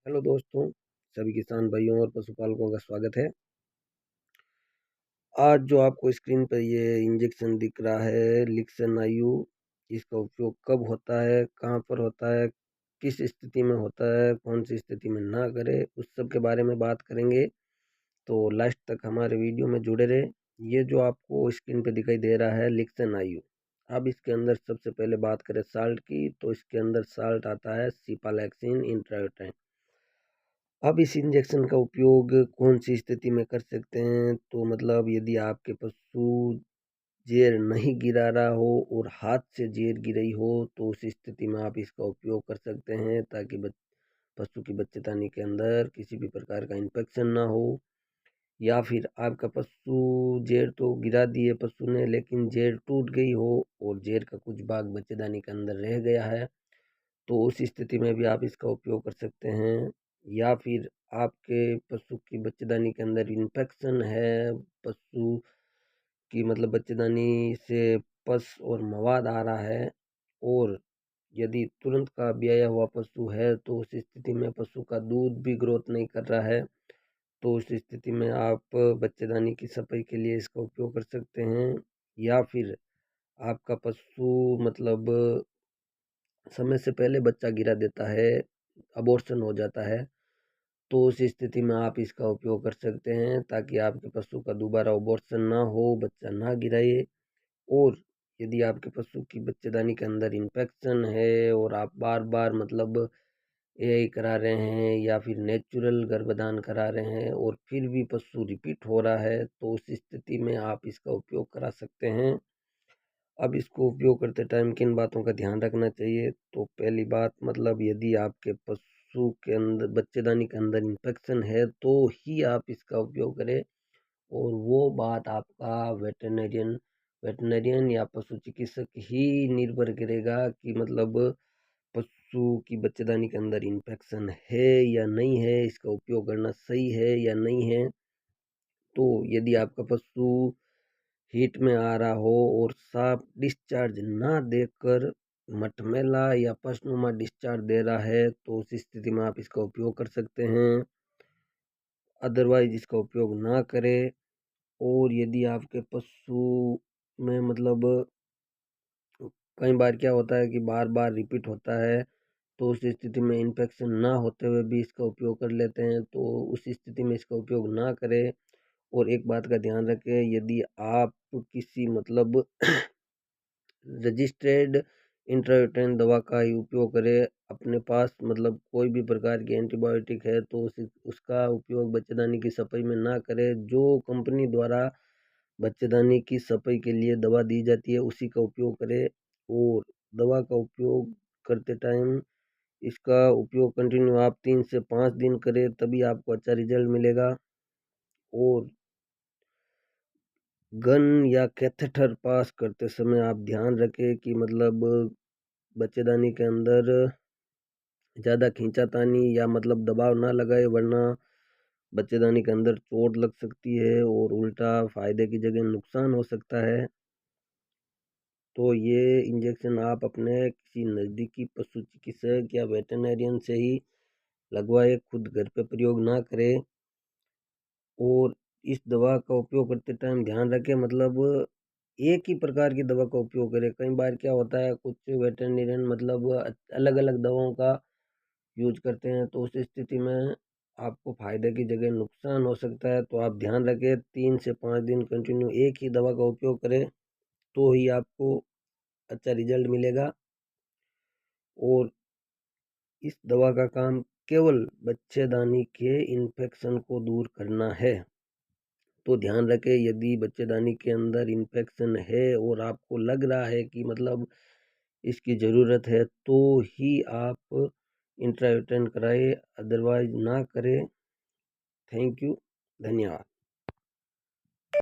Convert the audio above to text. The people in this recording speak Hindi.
हेलो दोस्तों, सभी किसान भाइयों और पशुपालकों का स्वागत है। आज जो आपको स्क्रीन पर ये इंजेक्शन दिख रहा है लिक्सन आयु, इसका उपयोग कब होता है, कहाँ पर होता है, किस स्थिति में होता है, कौन सी स्थिति में ना करें, उस सब के बारे में बात करेंगे। तो लास्ट तक हमारे वीडियो में जुड़े रहे। ये जो आपको स्क्रीन पे दिखाई दे रहा है लिक्सन आयु। अब इसके अंदर सबसे पहले बात करें साल्ट की, तो इसके अंदर साल्ट आता है सिपालैक्सिन इंट्रायोटाइन। अब इस इंजेक्शन का उपयोग कौन सी स्थिति में कर सकते हैं, तो मतलब यदि आपके पशु जेर नहीं गिरा रहा हो और हाथ से जेर गिरी हो तो उस स्थिति में आप इसका उपयोग कर सकते हैं, ताकि पशु की बच्चेदानी के अंदर किसी भी प्रकार का इन्फेक्शन ना हो। या फिर आपका पशु जेर तो गिरा दिए पशु ने, लेकिन जेर टूट गई हो और जेर का कुछ भाग बच्चेदानी के अंदर रह गया है, तो उस स्थिति में भी आप इसका उपयोग कर सकते हैं। या फिर आपके पशु की बच्चेदानी के अंदर इन्फेक्शन है, पशु की मतलब बच्चेदानी से पस और मवाद आ रहा है, और यदि तुरंत का ब्याया हुआ पशु है तो उस स्थिति में पशु का दूध भी ग्रोथ नहीं कर रहा है, तो उस स्थिति में आप बच्चेदानी की सफाई के लिए इसका उपयोग कर सकते हैं। या फिर आपका पशु मतलब समय से पहले बच्चा गिरा देता है, अबॉर्शन हो जाता है, तो उस स्थिति में आप इसका उपयोग कर सकते हैं, ताकि आपके पशु का दोबारा अबॉर्शन ना हो, बच्चा ना गिराए। और यदि आपके पशु की बच्चेदानी के अंदर इन्फेक्शन है और आप बार बार मतलब एआई करा रहे हैं या फिर नेचुरल गर्भधान करा रहे हैं और फिर भी पशु रिपीट हो रहा है, तो उस स्थिति में आप इसका उपयोग करा सकते हैं। अब इसको उपयोग करते टाइम किन बातों का ध्यान रखना चाहिए, तो पहली बात मतलब यदि आपके पशु के अंदर बच्चेदानी के अंदर इन्फेक्शन है तो ही आप इसका उपयोग करें, और वो बात आपका वेटरनरियन या पशु चिकित्सक ही निर्भर करेगा कि मतलब पशु की बच्चेदानी के अंदर इन्फेक्शन है या नहीं है, इसका उपयोग करना सही है या नहीं है। तो यदि आपका पशु हीट में आ रहा हो और साफ डिस्चार्ज ना देकर मटमैला या पशनुमा डिस्चार्ज दे रहा है, तो उस स्थिति में आप इसका उपयोग कर सकते हैं, अदरवाइज इसका उपयोग ना करें। और यदि आपके पशु में मतलब कई बार क्या होता है कि बार बार रिपीट होता है, तो उस स्थिति में इन्फेक्शन ना होते हुए भी इसका उपयोग कर लेते हैं, तो उस स्थिति में इसका उपयोग ना करें। और एक बात का ध्यान रखें, यदि आप किसी मतलब रजिस्टर्ड इंट्रायूटेन दवा का ही उपयोग करें, अपने पास मतलब कोई भी प्रकार की एंटीबायोटिक है तो उसका उपयोग बच्चेदानी की सफाई में ना करें। जो कंपनी द्वारा बच्चेदानी की सफाई के लिए दवा दी जाती है उसी का उपयोग करें। और दवा का उपयोग करते टाइम इसका उपयोग कंटिन्यू आप 3 से 5 दिन करें, तभी आपको अच्छा रिजल्ट मिलेगा। और गन या कैथेटर पास करते समय आप ध्यान रखें कि मतलब बच्चेदानी के अंदर ज़्यादा खींचातानी या मतलब दबाव ना लगाए, वरना बच्चेदानी के अंदर चोट लग सकती है और उल्टा फायदे की जगह नुकसान हो सकता है। तो ये इंजेक्शन आप अपने किसी नज़दीकी पशु चिकित्सक या वेटरनरियन से ही लगवाए, खुद घर पे प्रयोग ना करें। और इस दवा का उपयोग करते टाइम ध्यान रखें मतलब एक ही प्रकार की दवा का उपयोग करें। कई बार क्या होता है, कुछ वेटरनरियन मतलब अलग अलग दवाओं का यूज करते हैं, तो उस स्थिति में आपको फायदे की जगह नुकसान हो सकता है। तो आप ध्यान रखें, 3 से 5 दिन कंटिन्यू एक ही दवा का उपयोग करें, तो ही आपको अच्छा रिजल्ट मिलेगा। और इस दवा का काम केवल बच्चेदानी के इन्फेक्शन को दूर करना है। तो ध्यान रखें, यदि बच्चेदानी के अंदर इन्फेक्शन है और आपको लग रहा है कि मतलब इसकी ज़रूरत है, तो ही आप इंट्रायूटेन कराएं, अदरवाइज ना करें। थैंक यू, धन्यवाद।